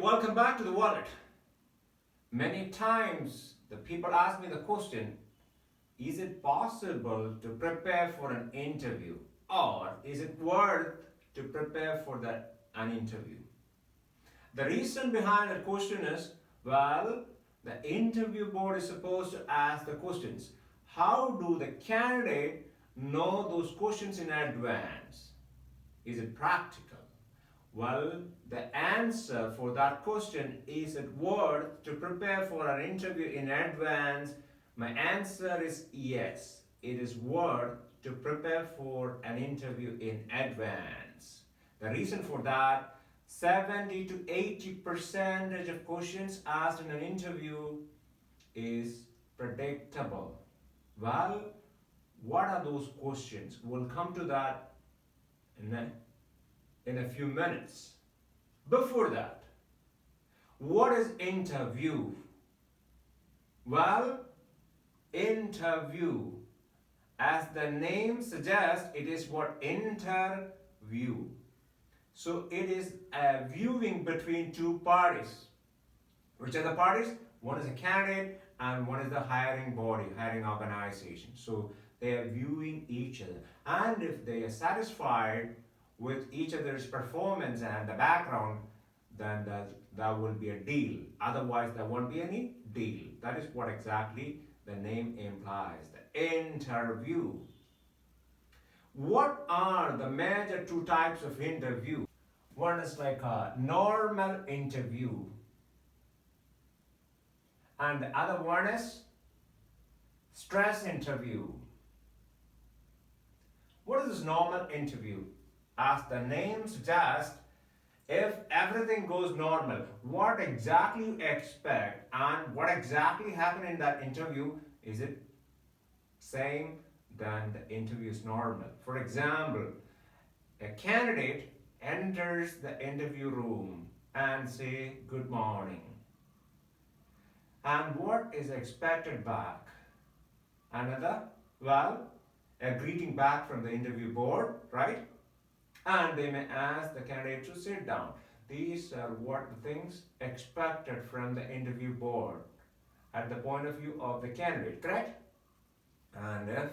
welcome back to the wallet. Many times the people ask me the question, is it possible to prepare for an interview or is it worth to prepare for an interview? The reason behind that question is, the interview board is supposed to ask the questions. How do the candidate know those questions in advance? Is it practical? Well, the answer for that question, is it worth to prepare for an interview in advance? My answer is yes. It is worth to prepare for an interview in advance. The reason for that, 70 to 80% of questions asked in an interview is predictable. Well, what are those questions? We'll come to that in a few minutes. Before that, what is interview? Well, interview, as the name suggests, it is what? Interview. So it is a viewing between two parties. Which are the parties? One is a candidate and one is the hiring body, hiring organization. So they are viewing each other. And if they are satisfied with each other's performance and the background, then that will be a deal. Otherwise, there won't be any deal. That is what exactly the name implies, the interview. What are the major two types of interview? One is like a normal interview, and the other one is stress interview. What is this normal interview? As the name suggests, if everything goes normal, what exactly you expect and what exactly happened in that interview, is it same, then the interview is normal. For example, a candidate enters the interview room and say good morning. And what is expected back? Another, a greeting back from the interview board, right? And they may ask the candidate to sit down. These are what the things expected from the interview board at the point of view of the candidate, correct? And if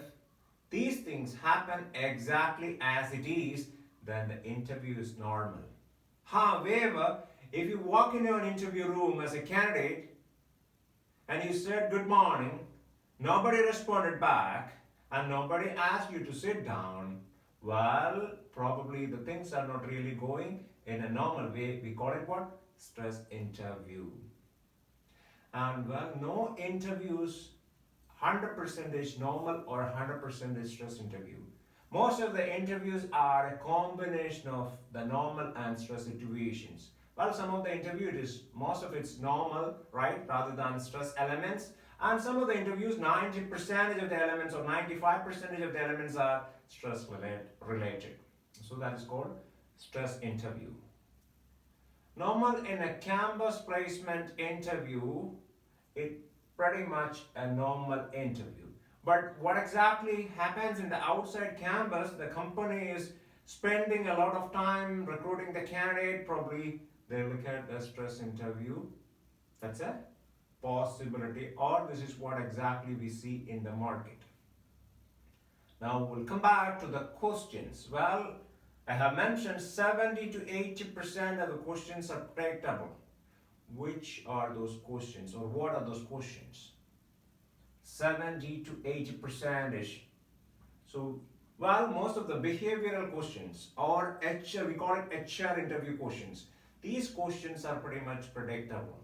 these things happen exactly as it is, then the interview is normal. However, if you walk into an interview room as a candidate and you said good morning, nobody responded back, and nobody asked you to sit down, well, probably the things are not really going in a normal way. We call it what? Stress interview. And no interviews 100% normal or 100% stress interview. Most of the interviews are a combination of the normal and stress situations. Well, some of the interviews, most of it's normal, right, rather than stress elements. And some of the interviews, 90% of the elements or 95% of the elements are stress related. So that is called stress interview. Normal in a campus placement interview, it's pretty much a normal interview. But what exactly happens in the outside campus, the company is spending a lot of time recruiting the candidate, probably they look at the stress interview. That's a possibility, or this is what exactly we see in the market. Now we'll come back to the questions. Well, I have mentioned 70 to 80% of the questions are predictable. Which are those questions, or what are those questions? 70 to 80% ish. So, most of the behavioral questions, or HR, we call it HR interview questions. These questions are pretty much predictable.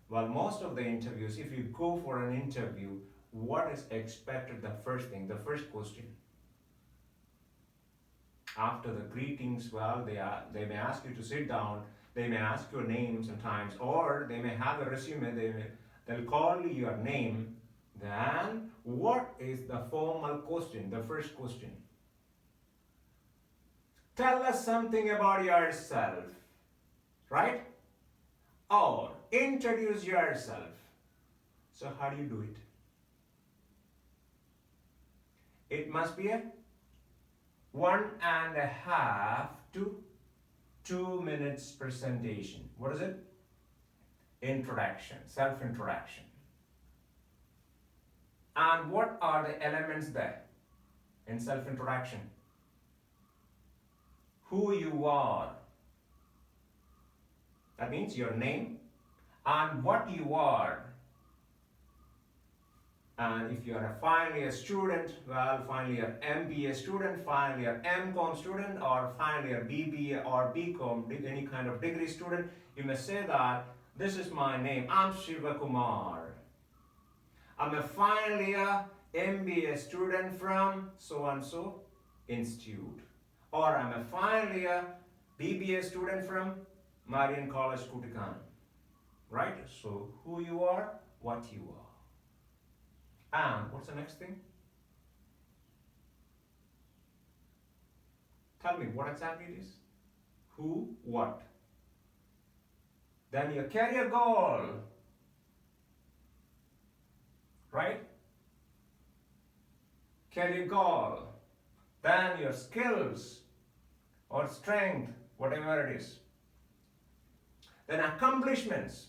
Well, most of the interviews, if you go for an interview, what is expected? The first question. After the greetings, they may ask you to sit down, they may ask your name sometimes, or they may have a resume, they'll call you your name. Then, what is the formal question, the first question? Tell us something about yourself, right? Or introduce yourself. So how do you do it? It must be a 1.5 to 2 minutes presentation. What is it? Introduction, self-introduction. And what are the elements there in self-introduction? Who you are. That means your name and what you are. And if you are a final year student, well, final year MBA student, final year MCOM student, or final year BBA or BCOM, any kind of degree student, you may say that this is my name, I'm Shiva Kumar. I'm a final year MBA student from so and so institute. Or I'm a final year BBA student from Marian College, Kutikan. Right? So who you are, what you are. And what's the next thing? Tell me what exactly it is. Who, what. Then your career goal. Right? Career goal. Then your skills or strength, whatever it is. Then accomplishments.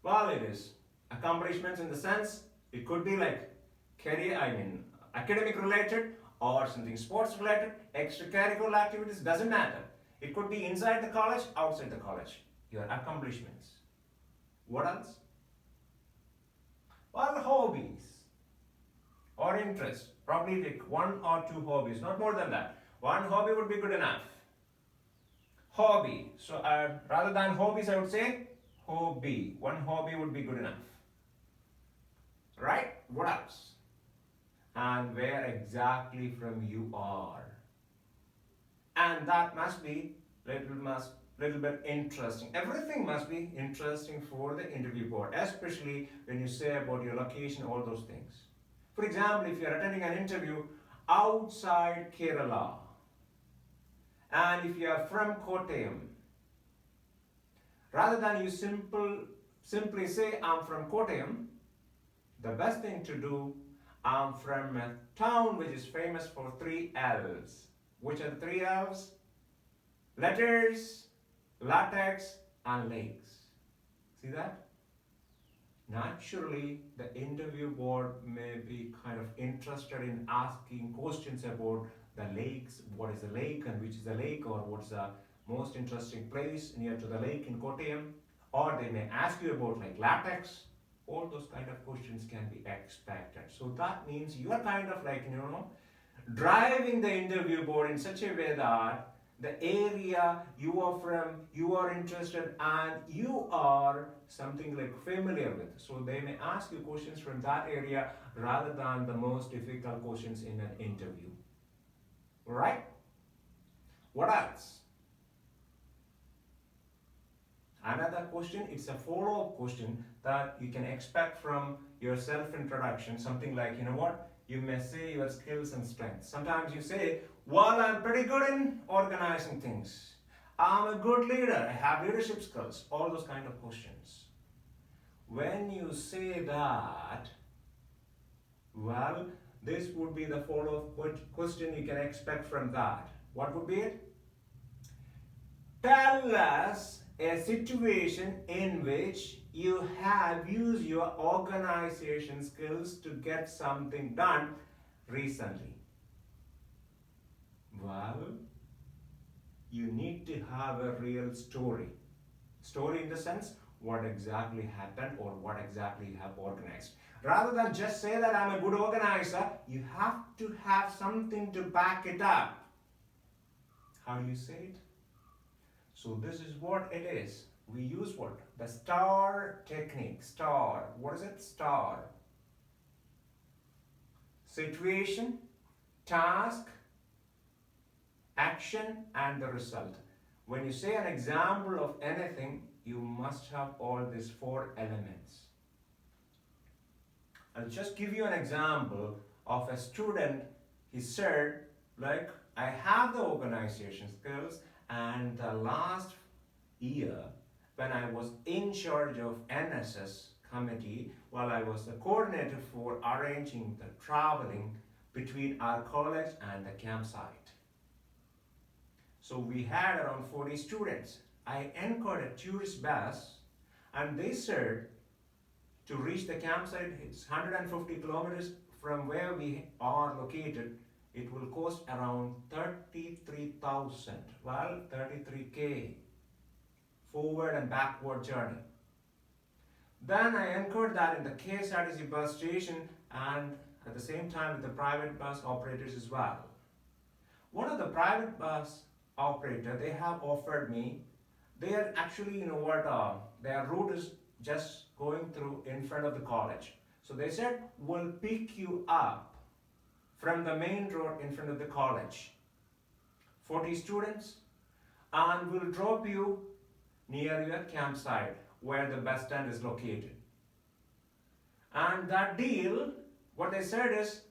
Well, it is accomplishments in the sense it could be like academic related or something sports related, extracurricular activities, doesn't matter. It could be inside the college, outside the college. Your accomplishments. What else? Well, hobbies or interests. Probably like 1 or 2 hobbies, not more than that. 1 hobby would be good enough. Hobby. So rather than hobbies, I would say hobby. 1 hobby would be good enough. Right? What else? And where exactly from you are. And that must be little bit interesting. Everything must be interesting for the interview board, especially when you say about your location, all those things. For example, if you are attending an interview outside Kerala, and if you are from Kottayam, rather than you simply say I'm from Kottayam, the best thing to do, I'm from a town which is famous for 3 L's. Which are the 3 L's? Letters, latex, and lakes. See that? Naturally, the interview board may be kind of interested in asking questions about the lakes, what is the lake and which is the lake, or what's the most interesting place near to the lake in Kottayam, or they may ask you about like latex. All those kind of questions can be expected. So that means you are kind of like, driving the interview board in such a way that the area you are from, you are interested, and you are something like familiar with. So they may ask you questions from that area rather than the most difficult questions in an interview. Right? What else? Another question, it's a follow-up question that you can expect from your self-introduction, something like, you may say your skills and strengths. Sometimes you say, well, I'm pretty good in organizing things. I'm a good leader. I have leadership skills. All those kind of questions. When you say that, well, this would be the follow-up question you can expect from that. What would be it? Tell us a situation in which you have used your organization skills to get something done recently. Well, you need to have a real story. Story in the sense, what exactly happened or what exactly you have organized. Rather than just say that I'm a good organizer, you have to have something to back it up. How do you say it? So this is what it is. We use what? The STAR technique. STAR. What is it? STAR. Situation, task, action, and the result. When you say an example of anything, you must have all these 4 elements. I'll just give you an example of a student. He said, like, I have the organization skills, and the last year when I was in charge of NSS committee, while I was the coordinator for arranging the traveling between our college and the campsite. So we had around 40 students. I encored a tourist bus and they said to reach the campsite, it's 150 kilometers from where we are located. It will cost around 33,000. Well, 33K. Forward and backward journey. Then I encored that in the KSRTC bus station and at the same time with the private bus operators as well. One of the private bus operator, they have offered me, they are actually, their route is just going through in front of the college. So they said, we'll pick you up from the main road in front of the college. 40 students, and we'll drop you near your campsite where the bus stand is located. And that deal, what they said is,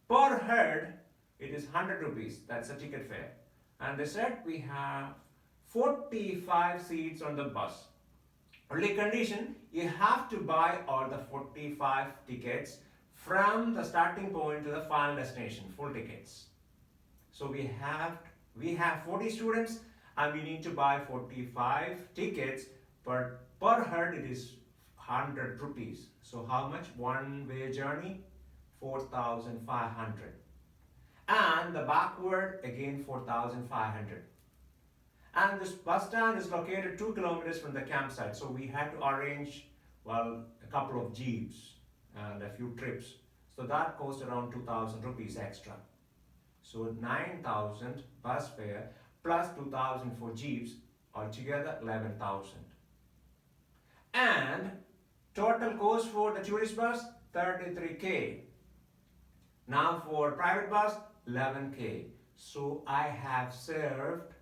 per head, it is 100 rupees. That's a ticket fare. And they said we have 45 seats on the bus. Only condition, you have to buy all the 45 tickets from the starting point to the final destination, full tickets. So we have 40 students and we need to buy 45 tickets, but per head it is 100 rupees. So how much? One way journey, 4,500. And the backward again 4,500. And this bus stand is located 2 kilometers from the campsite. So we had to arrange, a couple of jeeps and a few trips. So that cost around 2,000 rupees extra. So 9,000 bus fare plus 2,000 for jeeps, altogether 11,000. And total cost for the tourist bus, 33K. Now for private bus, 11K. So I have saved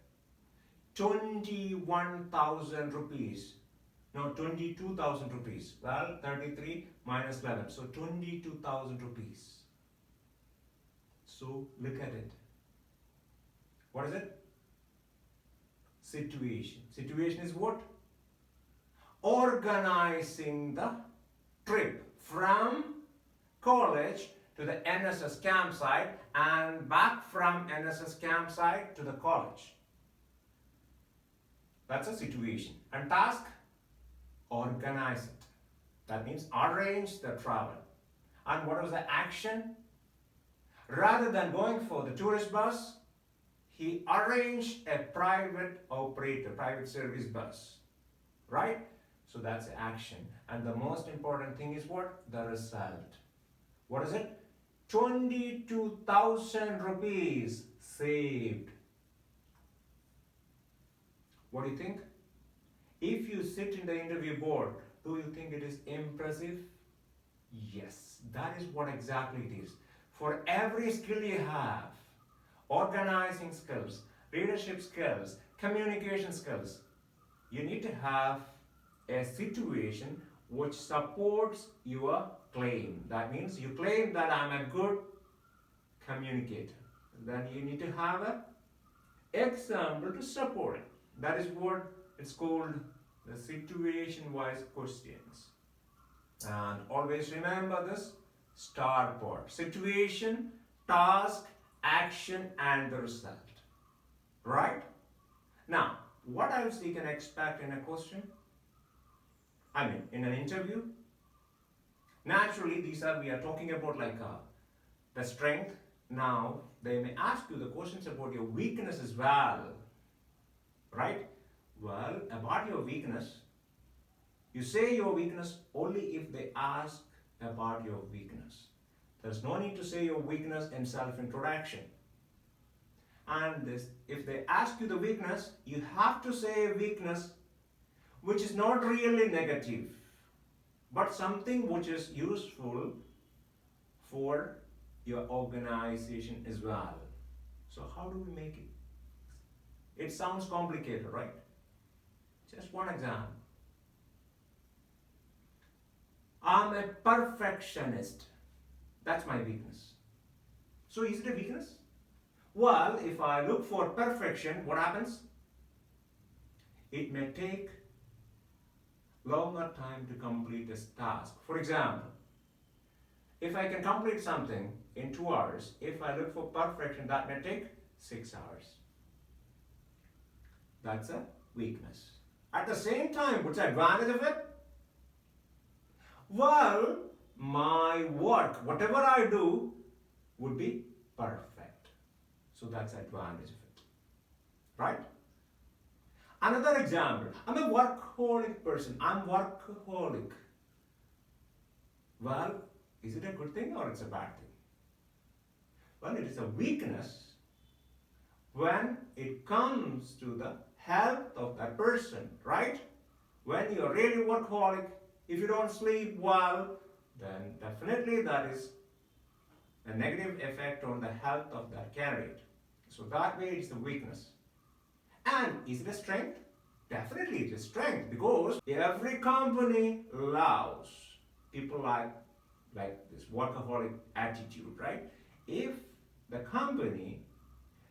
21,000 rupees. No, 22,000 rupees. Well, 33 minus 11. So 22,000 rupees. So look at it. What is it? Situation. Situation is what? Organizing the trip from college to the NSS campsite and back from NSS campsite to the college. That's a situation. And task? Organize it. That means arrange the travel. And what was the action? Rather than going for the tourist bus, he arranged a private operator, private service bus. Right? So that's the action. And the most important thing is what? The result. What is it? 22,000 rupees saved. What do you think? If you sit in the interview board, do you think it is impressive? Yes, that is what exactly it is. For every skill you have, organizing skills, leadership skills, communication skills, you need to have a situation which supports your claim. That means you claim that I'm a good communicator. Then you need to have an example to support it. That is what it's called the situation-wise questions. And always remember this STAR part. Situation, task, action, and the result. Right? Now, what else you can expect in a question? In an interview? Naturally, we are talking about the strength. Now, they may ask you the questions about your weakness as well. Right? Well, about your weakness, you say your weakness only if they ask about your weakness. There's no need to say your weakness in self-introduction. And if they ask you the weakness, you have to say a weakness which is not really negative, but something which is useful for your organization as well. So how do we make it? It sounds complicated, right? Just one example. I'm a perfectionist. That's my weakness. So is it a weakness? Well, if I look for perfection, what happens? It may take longer time to complete this task. For example, if I can complete something in 2 hours. If I look for perfection, that may take 6 hours. That's a weakness. At the same time, what's the advantage of it? Well, my work, whatever I do, would be perfect. So that's the advantage of it. Right? Another example, I'm a workaholic person. I'm workaholic. Well, is it a good thing or it's a bad thing? Well, it is a weakness when it comes to the health of that person, right? When you're really workaholic, if you don't sleep well, then definitely that is a negative effect on the health of that candidate. So that way it's a weakness. And is it a strength? Definitely it is strength, because every company loves people like this workaholic attitude, right? If the company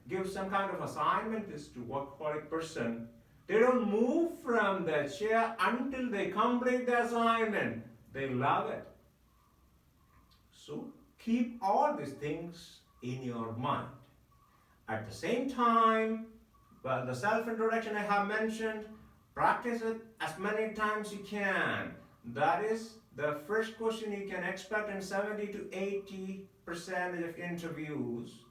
gives some kind of assignment to workaholic person, they don't move from the chair until they complete the assignment. They love it. So keep all these things in your mind. At the same time, well, the self-introduction I have mentioned, practice it as many times you can. That is the first question you can expect in 70 to 80% of interviews.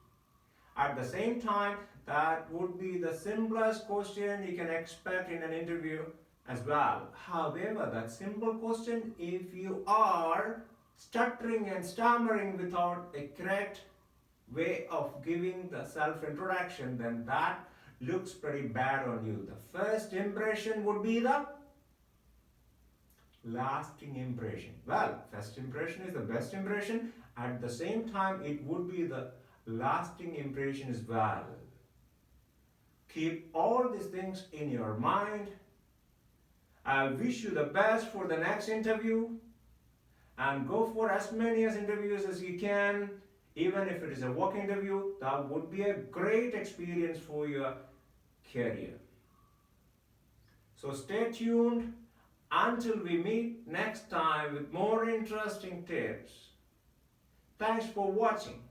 At the same time, that would be the simplest question you can expect in an interview as well. However, that simple question, if you are stuttering and stammering without a correct way of giving the self-introduction, then that looks pretty bad on you. The first impression would be the lasting impression. Well, first impression is the best impression. At the same time, it would be the lasting impression as well. Keep all these things in your mind. I wish you the best for the next interview, and go for as many interviews as you can. Even if it is a work interview, that would be a great experience for your career. So stay tuned until we meet next time with more interesting tips. Thanks for watching.